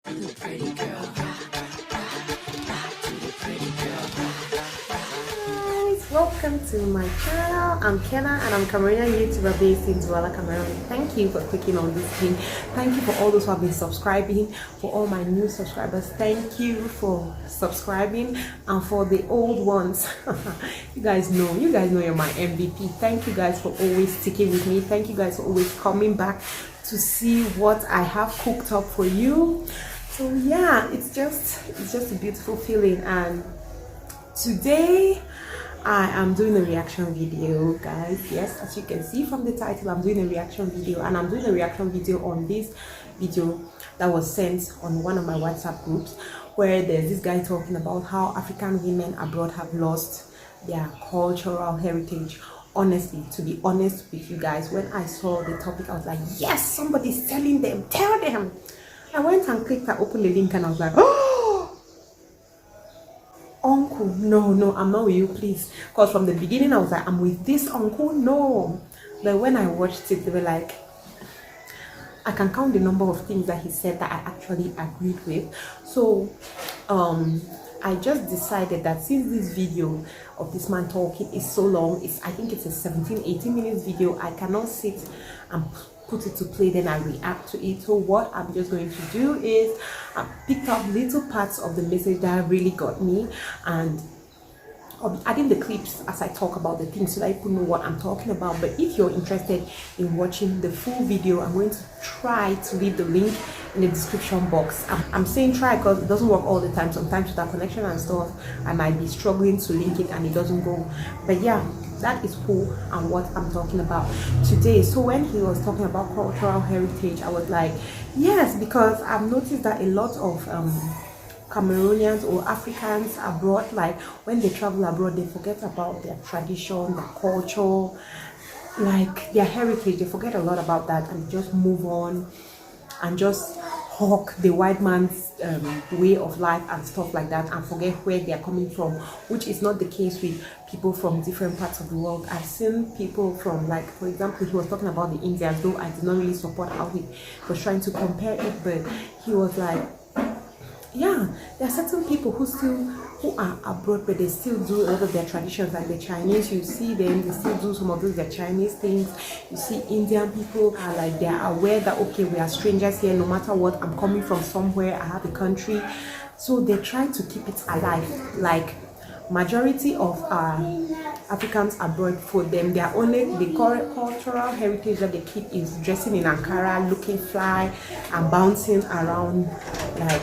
Welcome to my channel. I'm Kenna and I'm Cameroonian YouTuber based in Douala, Cameroon. Thank you for clicking on this thing. Thank you for all those who have been subscribing. For all my new subscribers, thank you for subscribing. And for the old ones, you guys know you're my MVP. Thank you guys for always sticking with me. Thank you guys for always coming back to see what I have cooked up for you. So yeah, it's just a beautiful feeling. And today I am doing a reaction video, guys. Yes, as you can see from the title, I'm doing a reaction video, and I'm doing a reaction video on this video that was sent on one of my WhatsApp groups, where there's this guy talking about how African women abroad have lost their cultural heritage. Honestly, to be honest with you guys, when I saw the topic, I was like, yes, somebody's telling them, tell them. I went and clicked, I opened the link, and I was like, oh, uncle, no, I'm not with you, please. Because from the beginning I was like, I'm with this uncle, no. But when I watched it, they were like, I can count the number of things that he said that I actually agreed with. So I just decided that since this video of this man talking is so long, I think it's a 17-18 minutes video, I cannot sit and put it to play, then I react to it. So what I'm just going to do is I picked up little parts of the message that really got me, and I'll be adding the clips as I talk about the things so that people know what I'm talking about. But if you're interested in watching the full video, I'm going to try to leave the link in the description box. I'm saying try because it doesn't work all the time. Sometimes with that connection and stuff, I might be struggling to link it and it doesn't go. But yeah, that is who and what I'm talking about today. So when he was talking about cultural heritage, I was like, yes, because I've noticed that a lot of Cameroonians or Africans abroad, like when they travel abroad, they forget about their tradition, their culture, like their heritage. They forget a lot about that and just move on and just hawk the white man's way of life and stuff like that, and forget where they are coming from, which is not the case with people from different parts of the world. I've seen people from, like, for example, he was talking about the Indians, though I did not really support how he was trying to compare it, but he was like, yeah, there are certain people who are abroad, but they still do a lot of their traditions. Like the Chinese, you see them, they still do some of those their Chinese things. You see Indian people are like, they are aware that, okay, we are strangers here, no matter what, I'm coming from somewhere, I have a country. So they try to keep it alive. Like majority of Africans abroad, for them, they are only the cultural heritage that they keep is dressing in Ankara, looking fly and bouncing around like.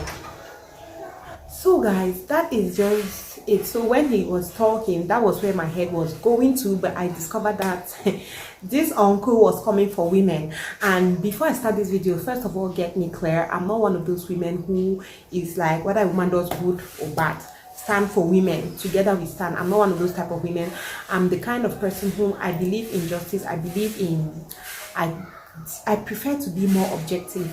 So guys, that is just it. So when he was talking, that was where my head was going to, but I discovered that this uncle was coming for women. And before I start this video, first of all, get me clear, I'm not one of those women who is like, whether a woman does good or bad, stand for women, together we stand. I'm not one of those type of women. I'm the kind of person whom I believe in justice. I believe in, I prefer to be more objective.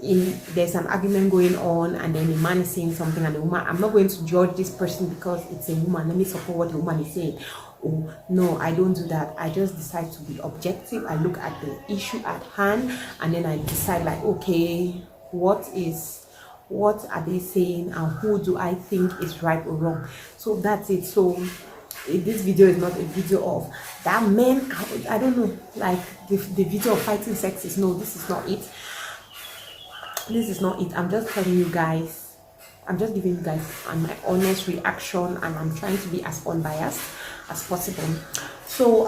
If there's an argument going on and then a man is saying something and a woman, I'm not going to judge this person because it's a woman, let me support what the woman is saying. Oh no, I don't do that. I just decide to be objective. I look at the issue at hand and then I decide, like, okay, what are they saying and who do I think is right or wrong. So that's it. So this video is not a video of that men, I don't know, like the video of fighting sexes. No, this is not it. This is not it. I'm just telling you guys, I'm just giving you guys my honest reaction, and I'm trying to be as unbiased as possible. So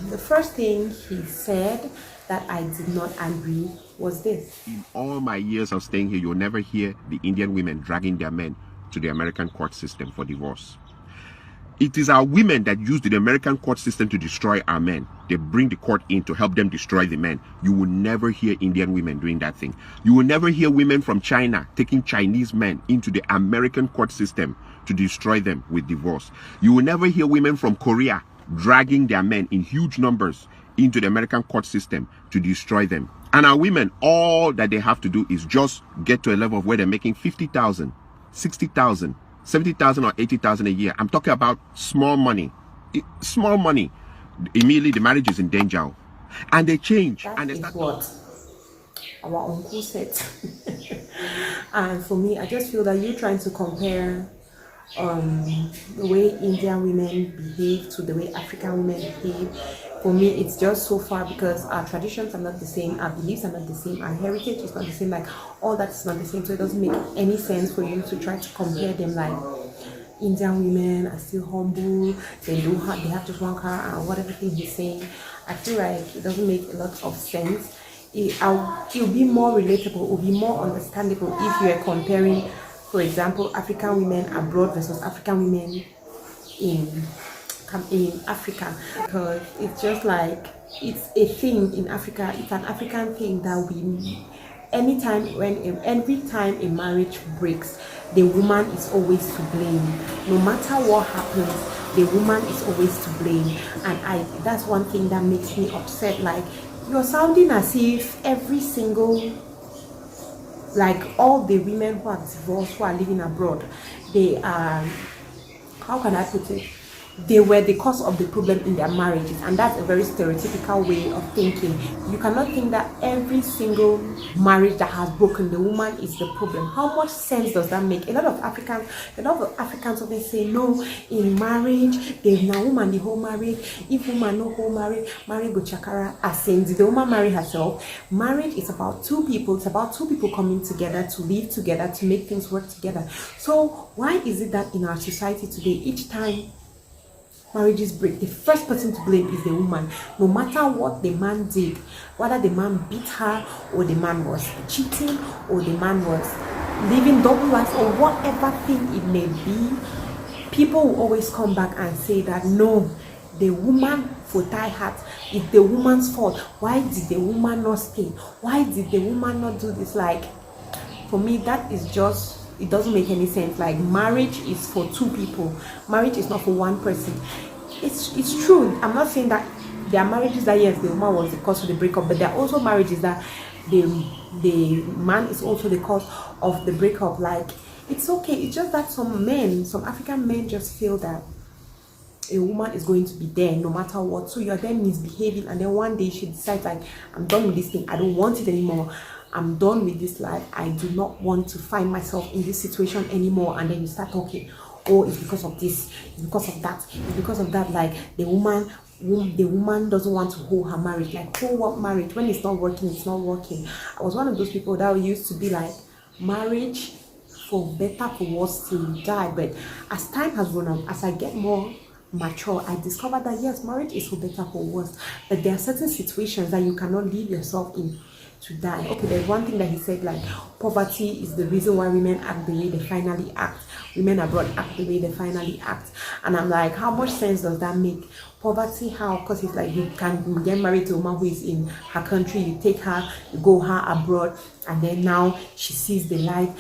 the first thing he said that I did not agree was this: in all my years of staying here, you'll never hear the Indian women dragging their men to the American court system for divorce. It is our women that use the American court system to destroy our men. They bring the court in to help them destroy the men. You will never hear Indian women doing that thing. You will never hear women from China taking Chinese men into the American court system to destroy them with divorce. You will never hear women from Korea dragging their men in huge numbers into the American court system to destroy them. And our women, all that they have to do is just get to a level of where they're making 50,000, 60,000, 70,000 or 80,000 a year. I'm talking about small money. Small money. Immediately the marriage is in danger. And they change. That and they is start what our uncle said. And for me, I just feel that you're trying to compare the way Indian women behave to the way African women behave. For me, it's just so far because our traditions are not the same, our beliefs are not the same, our heritage is not the same, like all that is not the same. So it doesn't make any sense for you to try to compare them. Like Indian women are still humble, they have just one car and whatever thing he's saying. I feel like it doesn't make a lot of sense. It'll be more relatable, it will be more understandable if you are comparing, for example, African women abroad versus African women in Africa, because it's just like it's a thing in Africa. It's an African thing that we every time a marriage breaks, the woman is always to blame. No matter what happens, the woman is always to blame. And that's one thing that makes me upset. Like, you're sounding as if every single, like all the women who are divorced, who are living abroad, they are, how can I put it, they were the cause of the problem in their marriages. And that's a very stereotypical way of thinking. You cannot think that every single marriage that has broken, the woman is the problem. How much sense does that make? A lot of Africans always say, no, in marriage there's no woman the whole marriage. If woman no whole marriage go chakara. As in, did the woman marry herself? Marriage is about two people. It's about two people coming together to live together, to make things work together. So why is it that in our society today, each time marriages break, the first person to blame is the woman? No matter what the man did, whether the man beat her, or the man was cheating, or the man was living double life, or whatever thing it may be, people will always come back and say that no, the woman for tie hat, it's the woman's fault. Why did the woman not stay? Why did the woman not do this? Like, for me, that is just, it doesn't make any sense. Like, marriage is for two people. Marriage is not for one person. It's true. I'm not saying that there are marriages that yes, the woman was the cause of the breakup, but there are also marriages that the man is also the cause of the breakup. Like, it's okay. It's just that some African men just feel that a woman is going to be there no matter what. So you're then misbehaving, and then one day she decides, like, I'm done with this thing. I don't want it anymore. I'm done with this life. I do not want to find myself in this situation anymore. And then you start talking, oh, it's because of this, it's because of that, it's because of that. Like, the woman doesn't want to hold her marriage. Like, hold what marriage? When it's not working, it's not working. I was one of those people that used to be like, marriage for better, for worse, till you die. But as time has gone on, as I get more mature, I discovered that yes, marriage is for better, for worse. But there are certain situations that you cannot leave yourself in to die. Okay, there's one thing that he said, like, poverty is the reason why women act the way they finally act. Women abroad act the way they finally act. And I'm like, how much sense does that make? Poverty, how? Because it's like, you can get married to a woman who is in her country, you take her, you go her abroad, and then now she sees the light.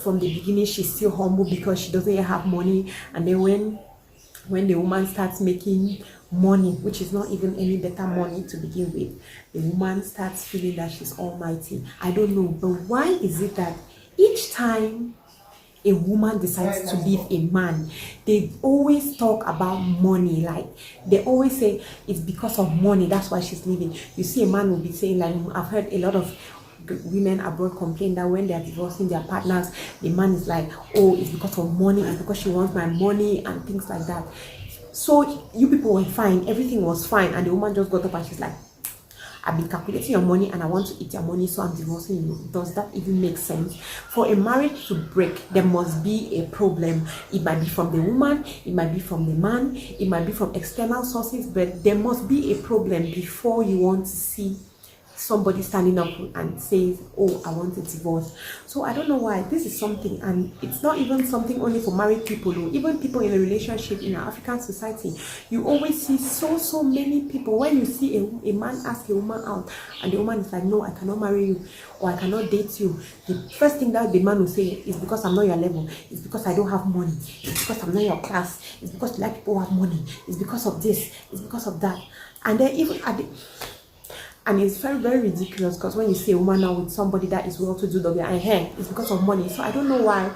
From the beginning, she's still humble because she doesn't have money. And then when the woman starts making money, which is not even any better money to begin with, the woman starts feeling that she's almighty. I don't know, but why is it that each time a woman decides to leave a man, they always talk about money? Like, they always say it's because of money, that's why she's leaving. You see, a man will be saying, like, I've heard a lot of women abroad complain that when they are divorcing their partners, the man is like, oh, it's because of money, it's because she wants my money, and things like that. So you people were fine, everything was fine, and the woman just got up and she's like, I've been calculating your money and I want to eat your money, so I'm divorcing you. Does that even make sense? For a marriage to break, there must be a problem. It might be from the woman, it might be from the man, it might be from external sources, but there must be a problem before you want to see somebody standing up and says, oh, I want a divorce. So I don't know why this is something, and it's not even something only for married people, or even people in a relationship in our African society. You always see so many people, when you see a man ask a woman out and the woman is like, no, I cannot marry you, or I cannot date you, the first thing that the man will say is because I'm not your level, it's because I don't have money, it's because I'm not your class, it's because you like people who have money, it's because of this, it's because of that. And then even at the, and it's very, very ridiculous, because when you see a woman now with somebody that is well-to-do, they'll be like, hey, it's because of money. So I don't know why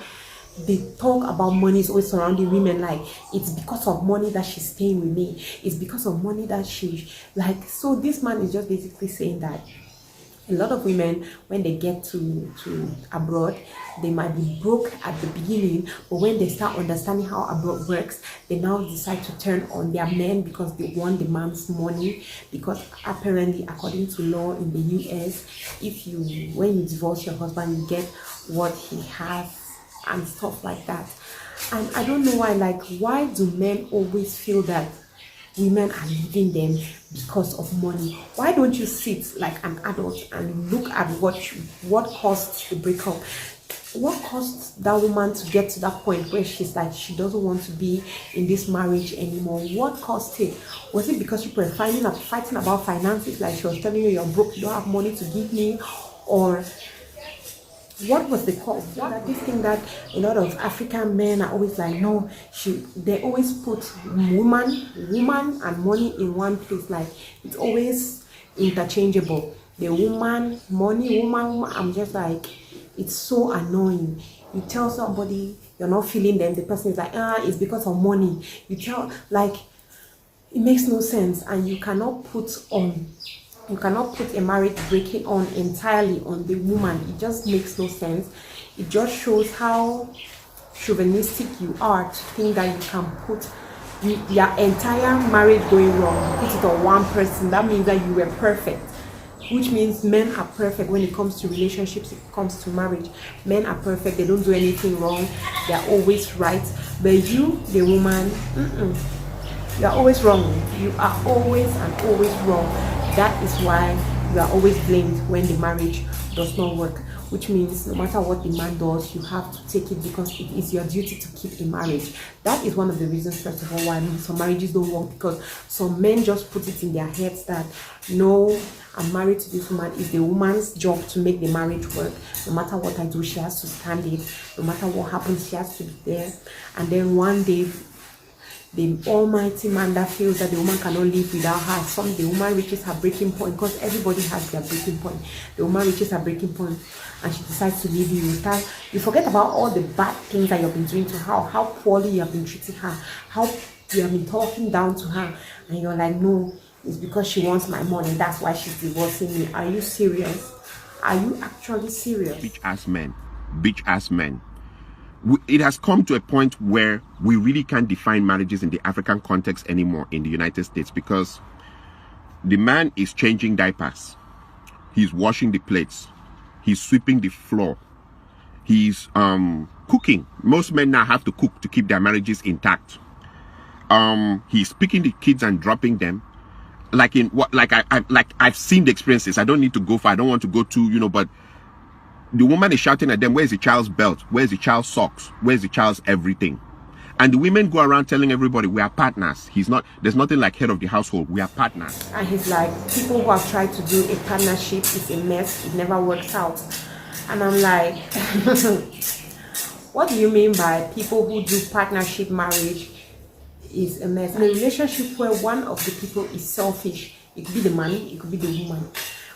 the talk about money is always surrounding women. Like, it's because of money that she's staying with me, it's because of money that she, like, so this man is just basically saying that A lot of women, when they get to abroad, they might be broke at the beginning, but when they start understanding how abroad works, they now decide to turn on their men because they want the man's money. Because apparently, according to law in the US, when you divorce your husband, you get what he has and stuff like that. And I don't know why do men always feel that women are leaving them because of money? Why don't you sit like an adult and look at what caused the breakup? What caused that woman to get to that point where she's like, she doesn't want to be in this marriage anymore? What caused it? Was it because you were fighting about finances, like she was telling you you're broke, you don't have money to give me? Or what was the cause? This thing that a lot of African men are always like, no, they always put woman and money in one place. Like, it's always interchangeable. The woman, money, woman. I'm just like, it's so annoying. You tell somebody you're not feeling them, the person is like, it's because of money. You tell, like, it makes no sense. And you cannot put a marriage breaking on entirely on the woman. It just makes no sense. It just shows how chauvinistic you are to think that you can put your entire marriage going wrong, put it on one person. That means that you were perfect, which means men are perfect when it comes to relationships, it comes to marriage. Men are perfect, they don't do anything wrong, they are always right. But you, the woman, you are always wrong. You are always wrong. That is why you are always blamed when the marriage does not work, which means no matter what the man does, you have to take it because it is your duty to keep a marriage. That is one of the reasons, first of all, why some marriages don't work, because some men just put it in their heads that, no, I'm married to this woman. It's the woman's job to make the marriage work. No matter what I do, she has to stand it. No matter what happens, she has to be there. And then one day, the almighty man that feels that the woman cannot live without her, the woman reaches her breaking point, because everybody has their breaking point. The woman reaches her breaking point and she decides to leave you. You forget about all the bad things that you've been doing to her, how poorly you have been treating her, how you have been talking down to her, and you're like, no, it's because she wants my money, that's why she's divorcing me. Are you serious? Are you actually serious? Bitch ass men. It has come to a point where we really can't define marriages in the African context anymore in the United States, because the man is changing diapers, he's washing the plates, he's sweeping the floor, he's cooking. Most men now have to cook to keep their marriages intact. He's picking the kids and dropping them. I've seen the experiences. I don't need to go far. I don't want to go to, but the woman is shouting at them, where's the child's belt? Where's the child's socks? Where's the child's everything? And the women go around telling everybody, we are partners. There's nothing like head of the household. We are partners. And he's like, people who have tried to do a partnership is a mess. It never works out. And I'm like, what do you mean by people who do partnership marriage is a mess? In a relationship where one of the people is selfish, it could be the man, it could be the woman.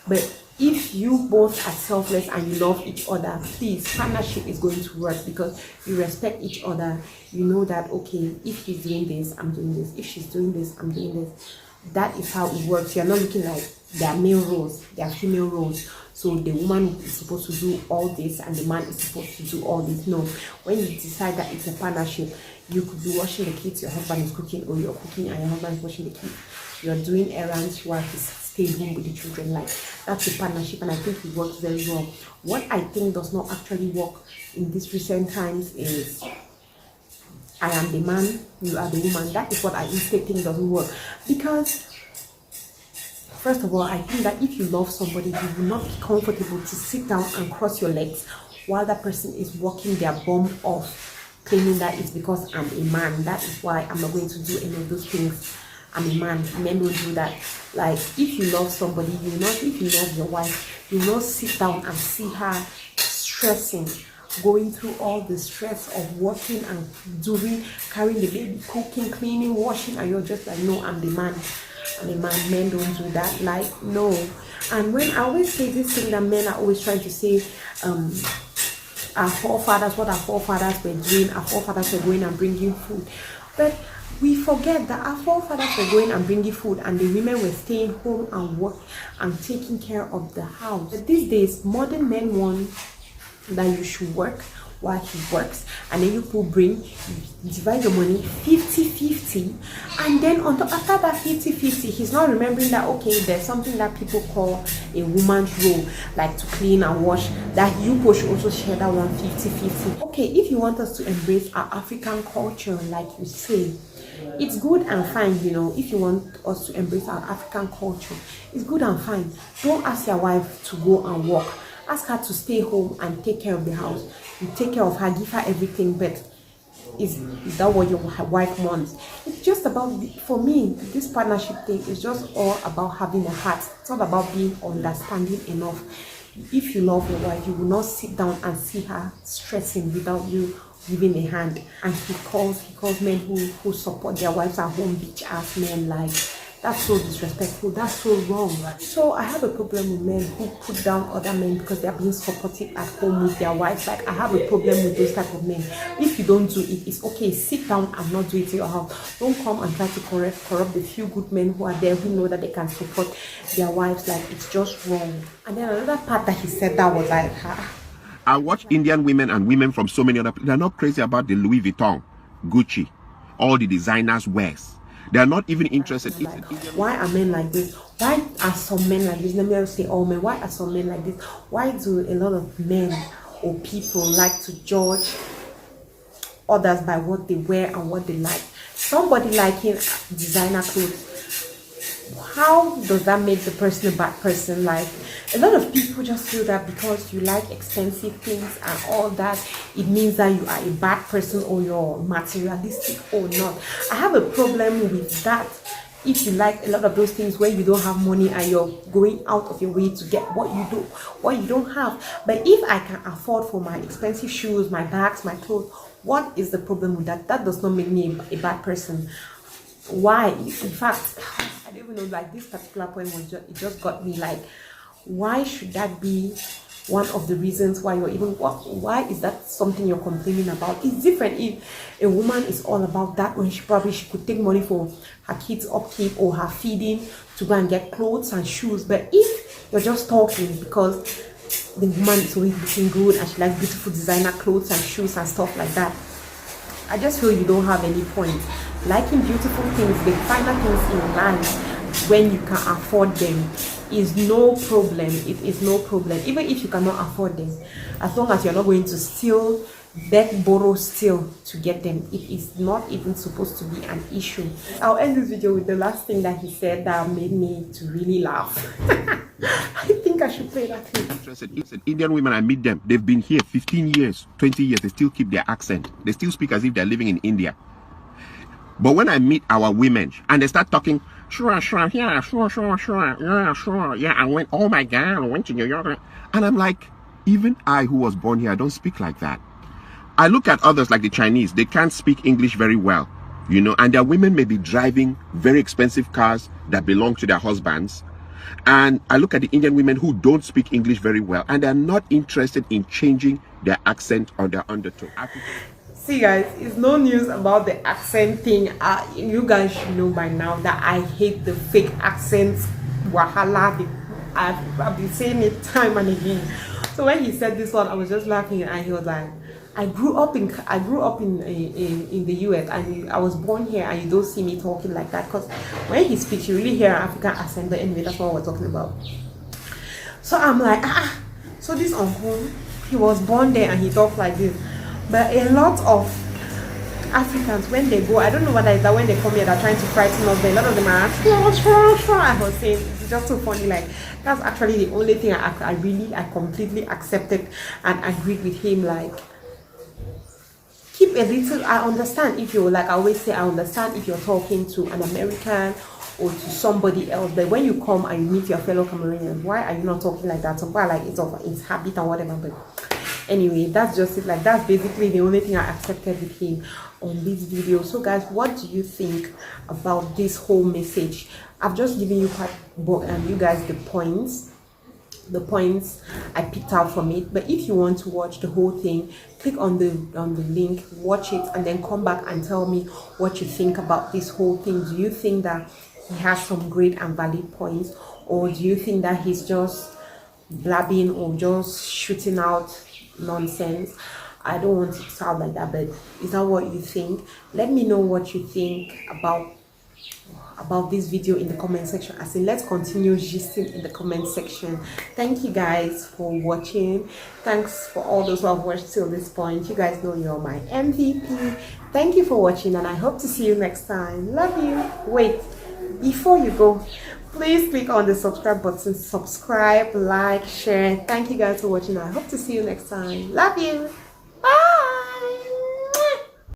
But if you both are selfless and you love each other, please, partnership is going to work because you respect each other. You know that, okay, if he's doing this, I'm doing this. If she's doing this, I'm doing this. That is how it works. You're not looking like there are male roles, there are female roles. So the woman is supposed to do all this and the man is supposed to do all this. No, when you decide that it's a partnership, you could be washing the kids, your husband is cooking, or you're cooking and your husband is washing the kids. You're doing errands while he's staying home with the children. Like, that's a partnership, and I think it works very well. What I think does not actually work in these recent times is I am the man, you are the woman. That is what I instead think doesn't work. Because first of all, I think that if you love somebody, you will not be comfortable to sit down and cross your legs while that person is walking their bum off, claiming that it's because I'm a man. That is why I'm not going to do any of those things. I'm a man. Men don't do that. Like, if you love somebody, if you love your wife, you will not sit down and see her stressing, going through all the stress of working and doing, carrying the baby, cooking, cleaning, washing, and you're just like, no, I'm the man. I'm a man. Men don't do that. Like, no. And when I always say this thing that men are always trying to say, our forefathers, what our forefathers were doing, our forefathers were going and bringing food. But we forget that our forefathers were going and bringing food, and the women were staying home and work and taking care of the house. But these days, modern men want that you should work while he works, and then you divide your money 50-50, and then after that 50-50, he's not remembering that, okay, there's something that people call a woman's role, like to clean and wash, that you should also share that one 50-50. Okay, if you want us to embrace our African culture, like you say, it's good and fine, you know. If you want us to embrace our African culture, it's good and fine. Don't ask your wife to go and work. Ask her to stay home and take care of the house. You take care of her, give her everything, but is that what your wife wants? It's just about, for me, this partnership thing is just all about having a heart. It's not about being understanding enough. If you love your wife, you will not sit down and see her stressing without you giving a hand. And he calls men who support their wives at home bitch ass men. Like, that's so disrespectful. That's so wrong. So I have a problem with men who put down other men because they are being supportive at home with their wives. Like, I have a problem with those type of men. If you don't do it, it's okay. Sit down and not do it in your house. Don't come and try to corrupt the few good men who are there, who know that they can support their wives. Like, it's just wrong. And then another part that he said that was like, I watch Indian women and women from so many other places. They're not crazy about the Louis Vuitton, Gucci, all the designers wears. They are not even interested. Like, why are men like this? Why are some men like this? Let me say all men. Why are some men like this? Why do a lot of men or people like to judge others by what they wear and what they like? Somebody liking designer clothes, how does that make the person a bad person? Like, a lot of people just feel that because you like expensive things and all that, it means that you are a bad person or you're materialistic or not. I have a problem with that. If you like a lot of those things where you don't have money and you're going out of your way to get what you don't have. But if I can afford for my expensive shoes, my bags, my clothes, what is the problem with that? That does not make me a bad person. Why? In fact, I don't even know, like, this particular point was it just got me like, why should that be one of the reasons why you're even, why is that something you're complaining about? It's different if a woman is all about that, when she could take money for her kids' upkeep or her feeding to go and get clothes and shoes. But if you're just talking because the woman is always looking good and she likes beautiful designer clothes and shoes and stuff like that, I just feel you don't have any point. Liking beautiful things, the finer things in life, when you can afford them, is no problem. It is no problem. Even if you cannot afford them, as long as you're not going to steal, beg, borrow, steal to get them, it is not even supposed to be an issue. I'll end this video with the last thing that he said that made me to really laugh. I think I should play that thing. It's an Indian women, I meet them. They've been here 15 years, 20 years. They still keep their accent. They still speak as if they're living in India. But when I meet our women and they start talking, sure, yeah, sure, yeah, sure, yeah, I went, oh my God, I went to New York. And I'm like, even I who was born here, I don't speak like that. I look at others like the Chinese, they can't speak English very well, you know, and their women may be driving very expensive cars that belong to their husbands. And I look at the Indian women who don't speak English very well, and they're not interested in changing their accent or their undertone. See guys, it's no news about the accent thing. You guys should know by now that I hate the fake accents. Wahala. I've been saying it time and again. So when he said this one, I was just laughing, and he was like, I grew up in the US, and I was born here, and you don't see me talking like that, because when he speaks, you really hear an African accent. But anyway, that's what we're talking about. So I'm like, so this uncle, he was born there and he talks like this. But a lot of Africans, when they go, I don't know whether it's that when they come here, they're trying to frighten us, but a lot of them are asking, I was saying, it's just so funny. Like, that's actually the only thing I completely accepted and agreed with him. Like, keep a little, I understand if you're, like I always say, I understand if you're talking to an American or to somebody else, but when you come and you meet your fellow Cameroonians, why are you not talking like that? Some people are like, it's habit and whatever. But anyway, that's just it. Like, that's basically the only thing I accepted with him on this video. So guys, what do you think about this whole message? I've just given you you guys the points the points I picked out from it. But if you want to watch the whole thing, click on the link, watch it, and then come back and tell me what you think about this whole thing. Do you think that he has some great and valid points, or do you think that he's just blabbing or just shooting out nonsense? I don't want it to sound like that, but is that what you think? Let me know what you think about this video in the comment section. I say let's continue gisting in the comment section. Thank you guys for watching. Thanks for all those who have watched till this point. You guys know you're my MVP. Thank you for watching, and I hope to see you next time. Love you. Wait, before you go, please click on the subscribe button. Subscribe, like, share. Thank you guys for watching. I hope to see you next time. Love you.